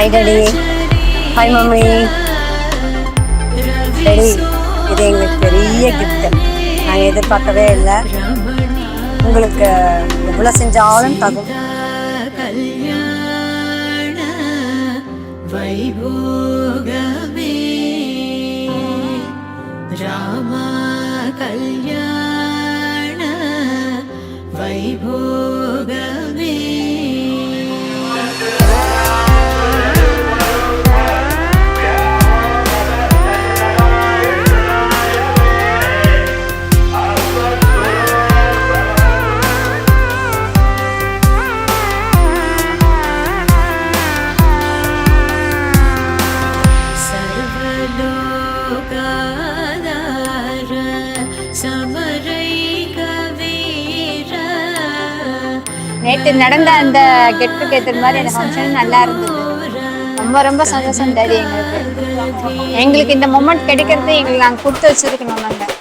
Hi daddy. Hi mummy. Daddy, இது எங்களுக்கு பெரிய கிஃப்ட். நாங்கள் எதிர்பார்க்கவே இல்லை. உங்களுக்கு எவ்வளோ செஞ்சாலும் தகும். வைபோகமே ராமா கல்யாண வைபோகமே. நேற்று நடந்த அந்த கெட் டுகெதர் மாதிரி அந்த ஃபங்க்ஷன் நல்லா இருந்தது. ரொம்ப ரொம்ப சந்தோஷம் டாடி. எங்களுக்கு இந்த மொமெண்ட் கிடைக்கிறது எங்களுக்கு நாங்கள் கொடுத்து வச்சிருக்கணும். நாங்கள்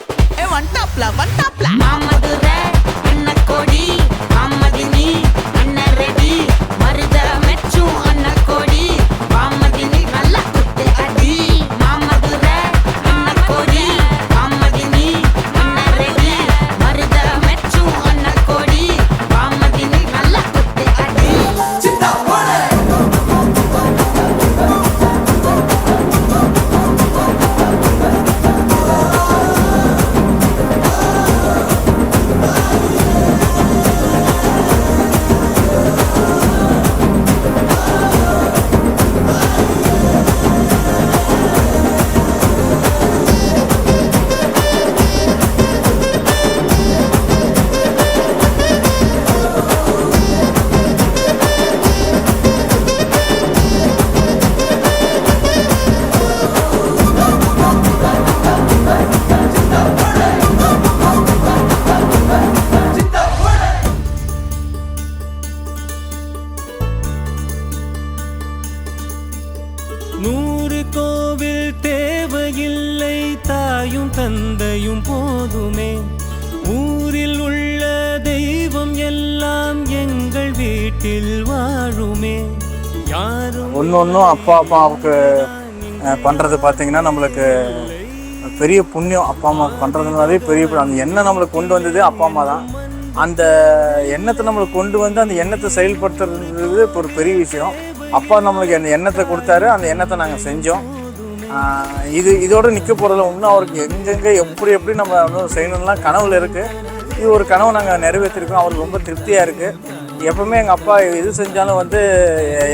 நூறு கோவில் தேவையில்லை, தாயும் தந்தையும் போதுமே. ஊரில் உள்ள தெய்வம் எல்லாம் எங்கள் வீட்டில் வாழுமே. யாரும் ஒன்றும் அப்பா அம்மாவுக்கு பண்ணுறது பார்த்தீங்கன்னா நம்மளுக்கு பெரிய புண்ணியம். அப்பா அம்மா பண்ணுறதுனாலே பெரிய அந்த எண்ணம் நம்மளுக்கு கொண்டு வந்தது அப்பா அம்மா தான். அந்த எண்ணத்தை நம்மளுக்கு கொண்டு வந்து அந்த எண்ணத்தை செயல்படுத்துறது ஒரு பெரிய விஷயம். அப்பா நம்மளுக்கு அந்த எண்ணத்தை கொடுத்தாரு, அந்த எண்ணத்தை நாங்கள் செஞ்சோம். இதோடு நிற்க போகிறதில்ல. இன்னும் அவருக்கு எங்கெங்கே எப்படி நம்ம வந்து செய்யணும்லாம் கனவுல இருக்குது. இது ஒரு கனவை நாங்கள் நிறைவேற்றிருக்கோம். அவருக்கு ரொம்ப திருப்தியாக இருக்குது. எப்பவுமே எங்கள் அப்பா எது செஞ்சாலும் வந்து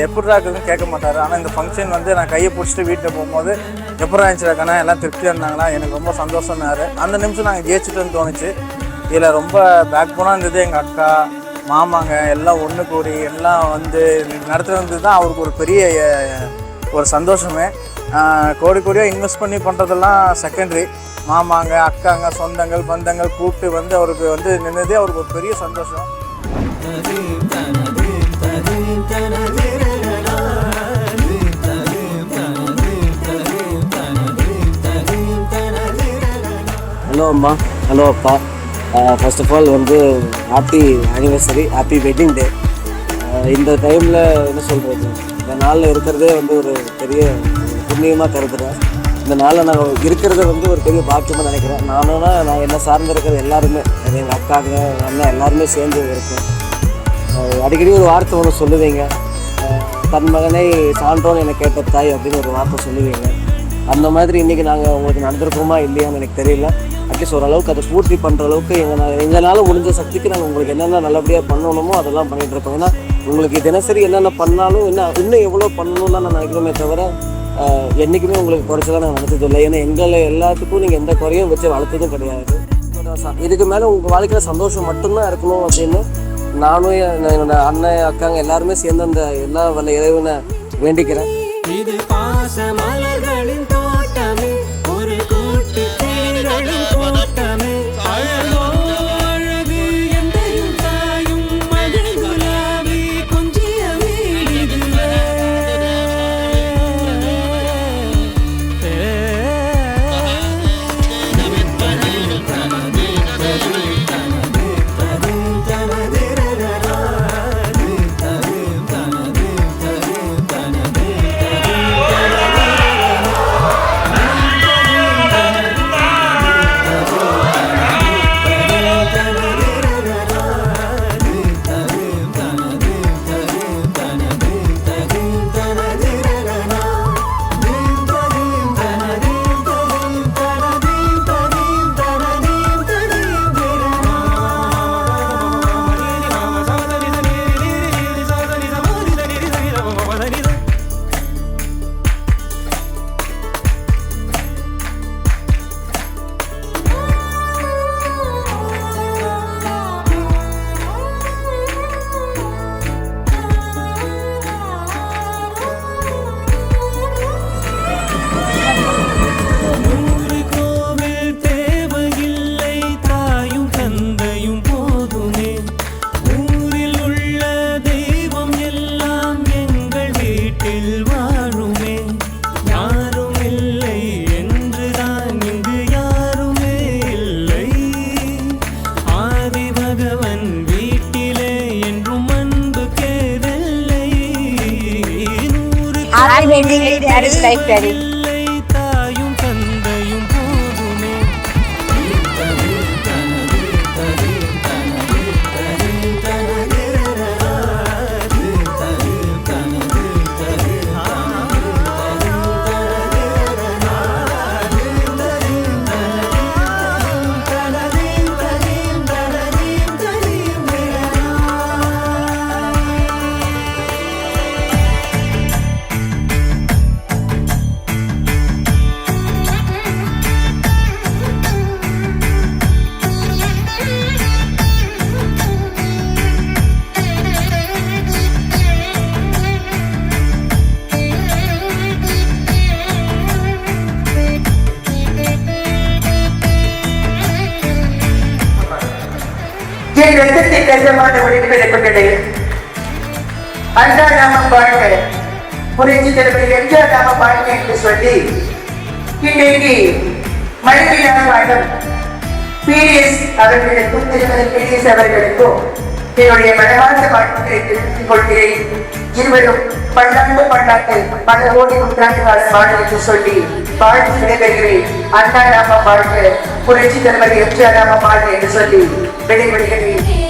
எப்படிதான் இருக்குதுன்னு கேட்க மாட்டார். ஆனால் இந்த ஃபங்க்ஷன் வந்து நான் கையை பிடிச்சிட்டு வீட்டில் போகும்போது எப்படா இருந்துச்சுடாக்கண்ணா எல்லாம் திருப்தியாக இருந்தாங்களா, எனக்கு ரொம்ப சந்தோஷம்னாரு. அந்த நிமிஷம் நாங்கள் ஜெயிச்சிட்டோன்னு தோணுச்சு. இதில் ரொம்ப பேக் போனாக இருந்தது எங்கள் அக்கா மாமாங்க எல்லாம் ஒன்று கூடி எல்லாம் வந்து நடத்துறது தான் அவருக்கு ஒரு பெரிய ஒரு சந்தோஷமே. கோடியாக இன்வெஸ்ட் பண்ணி பண்ணுறதெல்லாம் செகண்டரி. மாமாங்க அக்காங்க சொந்தங்கள் பந்தங்கள் கூப்பிட்டு வந்து அவருக்கு வந்து நின்னதே அவருக்கு ஒரு பெரிய சந்தோஷம். ஹலோ அம்மா, ஹலோ அப்பா. ஃபர்ஸ்ட் ஆஃப் ஆல் வந்து happy anniversary, happy wedding day. இந்த டைமில் என்ன சொல்கிறது, இந்த நாளில் இருக்கிறதே வந்து ஒரு பெரிய புண்ணியமாக கருதுகிறேன். இந்த நாளில் நான் இருக்கிறத வந்து ஒரு பெரிய பாக்கியமாக நினைக்கிறேன். நான் என்ன சார்ந்து இருக்கிற எல்லாருமே, எங்கள் அக்காங்க அண்ணன் எல்லாருமே சேர்ந்து இருக்கேன். அடிக்கடி ஒரு வார்த்தை ஒன்று சொல்லுவீங்க, தன் மகனை சான்றோன்னு என்னை கேட்ட தாய் அப்படின்னு ஒரு வார்த்தை சொல்லுவீங்க. அந்த மாதிரி இன்றைக்கி நாங்கள் உங்களுக்கு நடந்திருக்கோமா இல்லையான்னு எனக்கு தெரியல. அட்லீஸ்ட் ஓரளவுக்கு அதை பூர்த்தி பண்ணுற அளவுக்கு எங்களால் முடிஞ்ச சக்திக்கு நாங்கள் உங்களுக்கு என்னென்ன நல்லபடியாக பண்ணணுமோ அதெல்லாம் பண்ணிகிட்ருக்கோம். ஏன்னா உங்களுக்கு தினசரி என்னென்ன பண்ணாலும் இன்னும் எவ்வளோ பண்ணணும்லாம் நான் நினைக்கிறோமே தவிர என்றைக்குமே உங்களுக்கு குறைச்சலாம் நாங்கள் நடத்தது இல்லை. ஏன்னா எங்களை எல்லாத்துக்கும் நீங்கள் எந்த குறையும் வச்சு வளர்த்ததும் கிடையாது. இதுக்கு மேலே உங்கள் வாழ்க்கையில் சந்தோஷம் மட்டும்தான் இருக்கணும் அப்படின்னு நானும் என்னோட அண்ணன் அக்காங்க எல்லாருமே சேர்ந்து அந்த எல்லா வல்ல இறைவனை வேண்டிக்கிறேன். இது பாச மலர்களின் தோட்டமே, ஒரு கூட்டு தேர்களின் தோட்டமே. அழகோ அழகு எந்தையும் தாயும் மகள் Gulabi கொஞ்சிய வீடுகளே. That is life, Daddy. தாயும் தந்தையும் போதுமே என் ரத்தத்தை கஞ்சமான ஒளிபெறப்பட்டது. அண்ணா நாம வாழ்க, புரட்சி தலைவர் எம்ஜிஆர் நாம வாழ்க என்று சொல்லி இன்றைக்கு மழைவிழா வாழும் பிடிஎஸ் அவர்களுக்கும் திருமதி பிடிஎஸ் அவர்களுக்கும் என்னுடைய மனமார்ந்த வாழ்த்துக்களை தெரிவித்துக் கொள்கிறேன். இருவரும் பல்லாண்டு பல்லாண்டு பல கோடி நூற்றாண்டு காலம் வாழ என்று சொல்லி வாழ்த்து விடைபெறுகிறேன். அண்ணா நாம வாழ்க, புரட்சி தலைவர் எம்ஜிஆர் நாம வாழ்க என்று சொல்லி விடைபெறுகிறேன்.